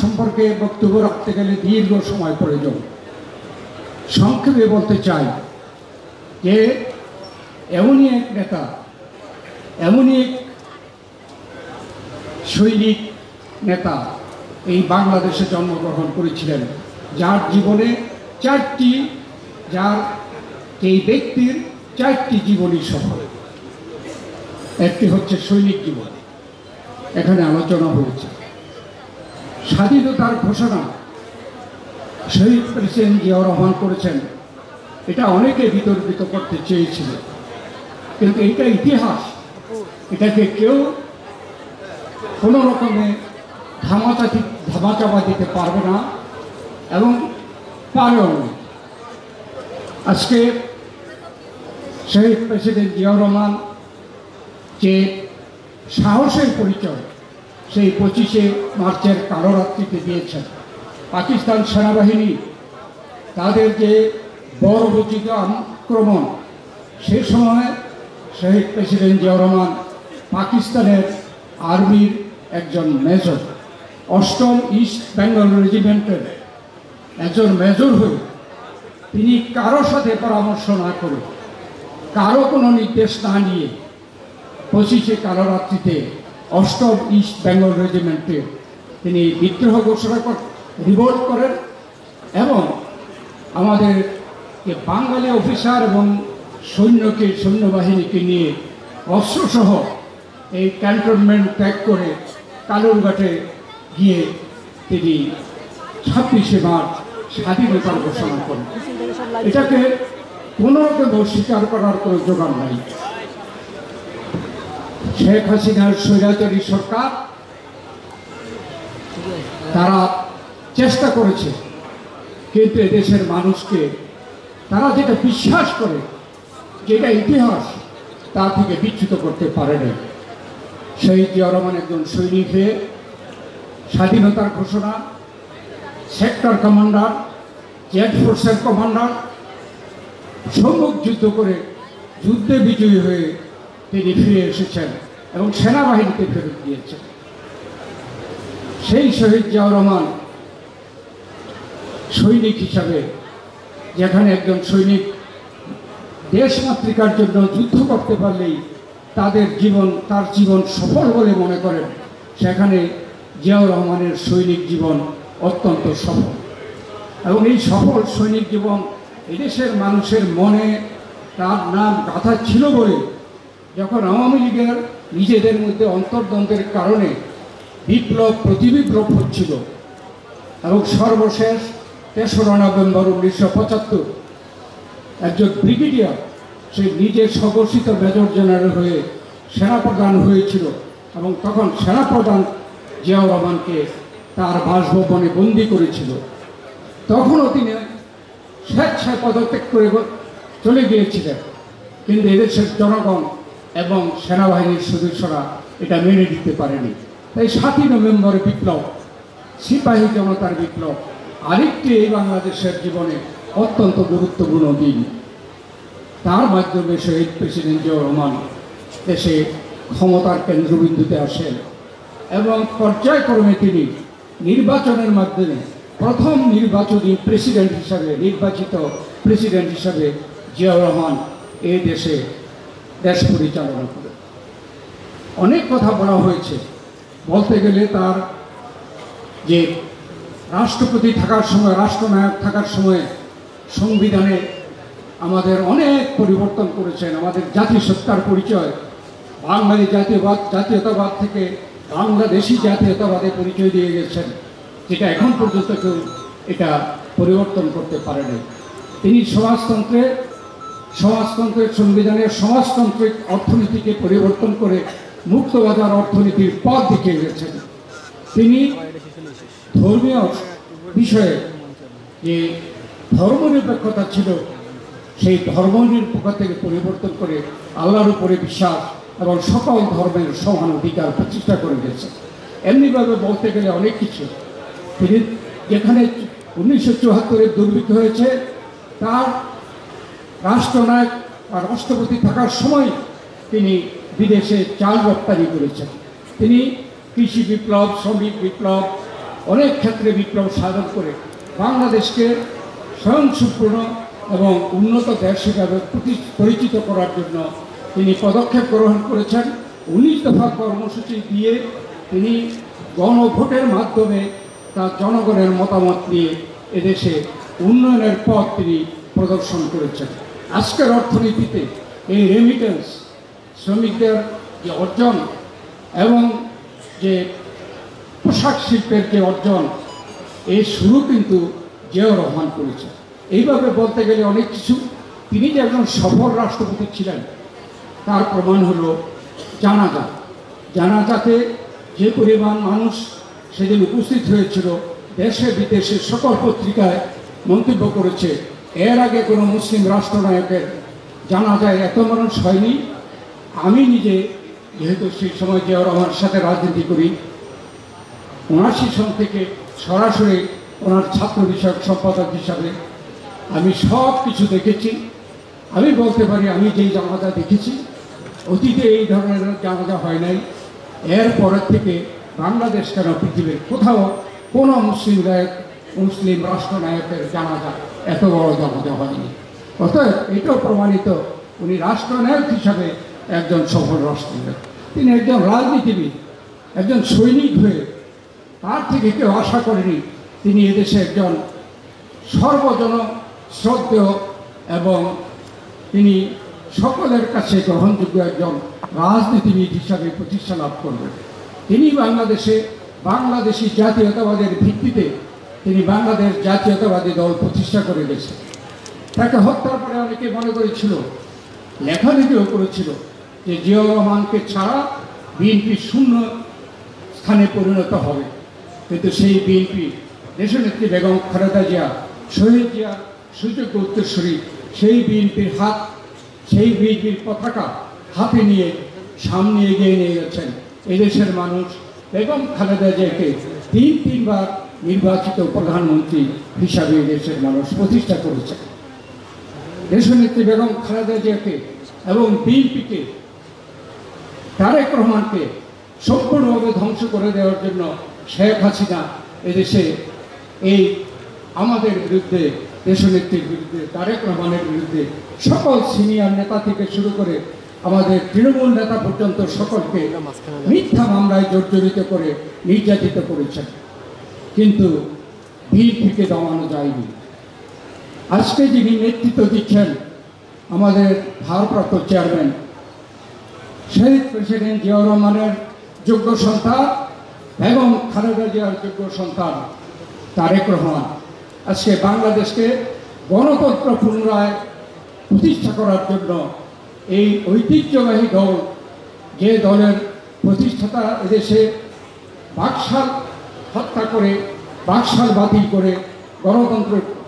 সম্পর্কে বক্তব্য রাখতে গেলে দীর্ঘ সময় প্রয়োজন। সংক্ষেপে বলতে চাই যে এমনই এক নেতা, এমনই এক সৈনিক নেতা এই বাংলাদেশে জন্মগ্রহণ করেছিলেন, যার জীবনে এই ব্যক্তির 4টি জীবনী সফল। একটি হচ্ছে সৈনিক জীবন, এখানে আলোচনা হয়েছে। স্বাধীনতার ঘোষণা শহীদ প্রেসিডেন্ট জিয়াউর রহমান করেছেন, এটা অনেকে বিতর্কিত করতে চেয়েছিল, কিন্তু এটা ইতিহাস, এটাকে কেউ কোনো রকমে ধামাচাপা দিতে পারবে না এবং পারেও না। আজকে শহীদ প্রেসিডেন্ট জিয়াউর রহমান যে সাহসের পরিচয় সেই 25শে মার্চের কালো রাত্রিতে দিয়েছেন। পাকিস্তান সেনাবাহিনী তাদের যে বর্বরোচিত আক্রমণ, সে সময় শহীদ প্রেসিডেন্ট জিয়াউর রহমান পাকিস্তানের আর্মির একজন মেজর, 8ম ইস্ট বেঙ্গল রেজিমেন্টের একজন মেজর হয়ে তিনি কারো সাথে পরামর্শ না করে, কারো কোনো নির্দেশ না নিয়ে 25শে কালো রাত্রিতে 8ম ইস্ট বেঙ্গল রেজিমেন্টে তিনি বিদ্রোহ ঘোষণা রিভোল্ট করেন এবং আমাদের বাঙালি অফিসার এবং সৈন্যবাহিনীকে নিয়ে অস্ত্রসহ এই ক্যান্টনমেন্ট ত্যাগ করে কালুরঘাটে গিয়ে তিনি 26শে মার্চ স্বাধীনতার ঘোষণা করেন। এটাকে কোনো রকম অস্বীকার করার কোনো যোগান নাই। শেখ হাসিনার স্বৈরাচারী সরকার তারা চেষ্টা করেছে, কিন্তু এদেশের মানুষকে তারা যেটা বিশ্বাস করে, যেটা ইতিহাস, তা থেকে বিচ্যুত করতে পারেনি। শহীদ জিয়াউর রহমান একজন সৈনিক হয়ে স্বাধীনতার ঘোষণা, সেক্টর কমান্ডার, জেড ফোর্সের কমান্ডার, সম্মুখ যুদ্ধ করে যুদ্ধে বিজয়ী হয়ে তিনি ফিরে এসেছেন এবং সেনাবাহিনীতে ফেরত দিয়েছেন। সেই শহীদ জিয়াউর রহমান সৈনিক হিসাবে, যেখানে একজন সৈনিক দেশমাতৃকার জন্য যুদ্ধ করতে পারলেই তার জীবন সফল বলে মনে করেন, সেখানে জিয়াউর রহমানের সৈনিক জীবন অত্যন্ত সফল। এবং এই সফল সৈনিক জীবন এদেশের মানুষের মনে তার নাম গাঁথা ছিল বলে যখন আওয়ামী লীগের নিজেদের মধ্যে অন্তর্দ্বন্দ্বের কারণে বিপ্লব প্রতিবিপ্লব হচ্ছিল এবং সর্বশেষ 3রা নভেম্বর 1975 একজন ব্রিগেডিয়ার সে নিজে স্বঘোষিত মেজর জেনারেল হয়ে সেনাপ্রধান হয়েছিল এবং তখন সেনাপ্রধান জিয়াউর রহমানকে তার বাসভবনে বন্দি করেছিল। তখনও তিনি স্বেচ্ছায় পদত্যাগ করে চলে গিয়েছিলেন, কিন্তু এদেশের জনগণ এবং সেনাবাহিনীর সদস্যরা এটা মেনে নিতে পারেনি। তাই 7ই নভেম্বর বিপ্লব, সিপাহী জনতার বিপ্লব, আরেকটি এই বাংলাদেশের জীবনে অত্যন্ত গুরুত্বপূর্ণ দিন। তার মাধ্যমে শহীদ প্রেসিডেন্ট জিয়াউর রহমান দেশে ক্ষমতার কেন্দ্রবিন্দুতে আসেন এবং পর্যায়ক্রমে তিনি নির্বাচনের মাধ্যমে প্রথম নির্বাচিত প্রেসিডেন্ট হিসাবে জিয়াউর রহমান এই দেশ পরিচালনা করেন। অনেক কথা বলা হয়েছে, বলতে গেলে তার যে রাষ্ট্রপতি থাকার সময়, রাষ্ট্রনায়ক থাকার সময় সংবিধানে আমাদের অনেক পরিবর্তন করেছেন। আমাদের জাতিসত্তার পরিচয় বাঙালি জাতীয়তাবাদ থেকে বাংলাদেশি জাতীয়তাবাদে পরিচয় দিয়ে গেছেন, যেটা এখন পর্যন্ত কেউ এটা পরিবর্তন করতে পারেনি। তিনি সমাজতন্ত্রের সংবিধানের সমাজতান্ত্রিক অর্থনীতিকে পরিবর্তন করে মুক্তবাজার অর্থনীতির পথ দেখিয়ে গেছেন। তিনি ধর্মীয় বিষয়ে যে ধর্মনিরপেক্ষতা ছিল, সেই ধর্মনিরপেক্ষতা থেকে পরিবর্তন করে আল্লাহর উপরে বিশ্বাস এবং সকল ধর্মের সমান অধিকার প্রতিষ্ঠা করে গেছে। এমনিভাবে বলতে গেলে অনেক কিছু। তিনি যেখানে 1974-এর দুর্ভিক্ষ হয়েছে, তার রাষ্ট্রনায়ক বা রাষ্ট্রপতি থাকার সময় তিনি বিদেশে চাল রপ্তানি করেছেন। তিনি কৃষি বিপ্লব, শ্রমিক বিপ্লব, অনেক ক্ষেত্রে বিপ্লব সাধন করে বাংলাদেশকে স্বয়ংসম্পূর্ণ এবং উন্নত দেশ হিসাবে পরিচিত করার জন্য তিনি পদক্ষেপ গ্রহণ করেছেন। 19 দফা কর্মসূচি দিয়ে তিনি গণভোটের মাধ্যমে তার জনগণের মতামত নিয়ে এদেশে উন্নয়নের পথ তিনি প্রদর্শন করেছেন। আজকের অর্থনীতিতে এই রেমিটেন্স, শ্রমিকদের যে অর্জন এবং যে পোশাক শিল্পের যে অর্জন, এই শুরু কিন্তু জিয়াউর রহমান করেছে। এইভাবে বলতে গেলে অনেক কিছু। তিনি যে একজন সফল রাষ্ট্রপতি ছিলেন তার প্রমাণ হলো জানাজাতে যে পরিমাণ মানুষ সেদিন উপস্থিত হয়েছিল, দেশে বিদেশে সকল পত্রিকায় মন্তব্য করেছে এর আগে কোনো মুসলিম রাষ্ট্রনায়কের জানাজায় এত মানুষ হয়নি। আমি নিজে যেহেতু সেই সময় জিয়াউর রহমানের সাথে রাজনীতি করি, 79 সন থেকে সরাসরি ওনার ছাত্র বিষয়ক সম্পাদক হিসাবে আমি সব কিছু দেখেছি। আমি বলতে পারি আমি যেই জানাজা দেখেছি, অতীতে এই ধরনের জানাজা হয় নাই। এরপরের থেকে বাংলাদেশ কেন পৃথিবীর কোথাও কোনো মুসলিম রাষ্ট্রনায়কের জানাজা এত বড় জানাজা হয়নি। অতএব এটাও প্রমাণিত উনি রাষ্ট্রনায়ক হিসাবে একজন সফল রাষ্ট্রনায়ক। তিনি একজন রাজনীতিবিদ, একজন সৈনিক হয়ে তার থেকে কেউ আশা করেনি তিনি এদেশে একজন সর্বজন শ্রদ্ধেয় এবং তিনি সকলের কাছে গ্রহণযোগ্য একজন রাজনীতিবিদ হিসাবে প্রতিষ্ঠা লাভ করবেন। তিনি বাংলাদেশি জাতীয়তাবাদের ভিত্তিতে তিনি বাংলাদেশ জাতীয়তাবাদী দল প্রতিষ্ঠা করে গেছেন। তাকে হত্যার পরে অনেকে মনে করেছিল, লেখালেখিও করেছিল যে জিয়াউর রহমানকে ছাড়া বিএনপি শূন্য স্থানে পরিণত হবে। কিন্তু সেই বিএনপি দেশনেত্রী বেগম খালেদা জিয়া, শহীদ জিয়া সুযোগ্য উত্তরসূরি, সেই বিএনপির পতাকা হাতে নিয়ে সামনে এগিয়ে নিয়ে গেছেন। এদেশের মানুষ বেগম খালেদা জিয়াকে তিনবার নির্বাচিত প্রধানমন্ত্রী হিসাবে দেশের মানুষ প্রতিষ্ঠা করেছে। দেশনেত্রী বেগম খালেদা জিয়াকে এবং বিএনপিকে, তারেক রহমানকে সম্পূর্ণভাবে ধ্বংস করে দেওয়ার জন্য শেখ হাসিনা এদেশে এই আমাদের বিরুদ্ধে, দেশনেত্রীর বিরুদ্ধে, তারেক রহমানের বিরুদ্ধে সকল সিনিয়র নেতা থেকে শুরু করে আমাদের তৃণমূল নেতা পর্যন্ত সকলকে মিথ্যা মামলায় জর্জরিত করে নির্যাতিত করেছেন। কিন্তু বিএনপিকে দমানো যায়নি। আজকে যিনি নেতৃত্ব দিচ্ছেন আমাদের ভারপ্রাপ্ত চেয়ারম্যান, শহীদ প্রেসিডেন্ট জিয়াউর রহমানের যোগ্য সন্তান এবং খালেদা জিয়ার যোগ্য সন্তান তারেক রহমান আজকে বাংলাদেশকে গণতন্ত্র পুনরায় প্রতিষ্ঠা করার জন্য এই ঐতিহ্যবাহী দল, যে দলের প্রতিষ্ঠাতা এদেশে বাকশাল হত্যা করে, বাকশাল বাতিল করে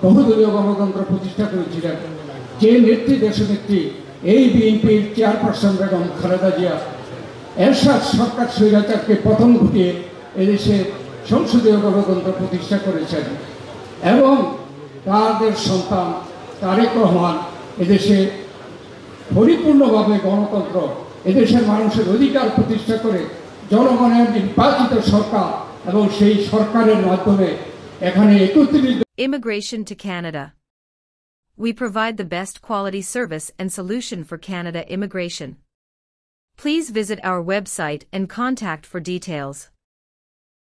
বহুদলীয় গণতন্ত্র প্রতিষ্ঠা করেছিলেন, যে দেশনেত্রী এই বিএনপির চেয়ারপারসন বেগম খালেদা জিয়া এরশাদ সরকার স্বৈরাচারকে পতন ঘটিয়ে এদেশে সংসদীয় গণতন্ত্র প্রতিষ্ঠা করেছেন এবং তাদের সন্তান তারেক রহমান এদেশে পরিপূর্ণভাবে গণতন্ত্র, এদেশের মানুষের অধিকার প্রতিষ্ঠা করে জনগণের নির্বাচিত সরকার এবং সেই সরকারের মাধ্যমে এখানে একত্রিত Immigration to Canada. We provide the best quality service and solution for Canada immigration. Please visit our website and contact for details.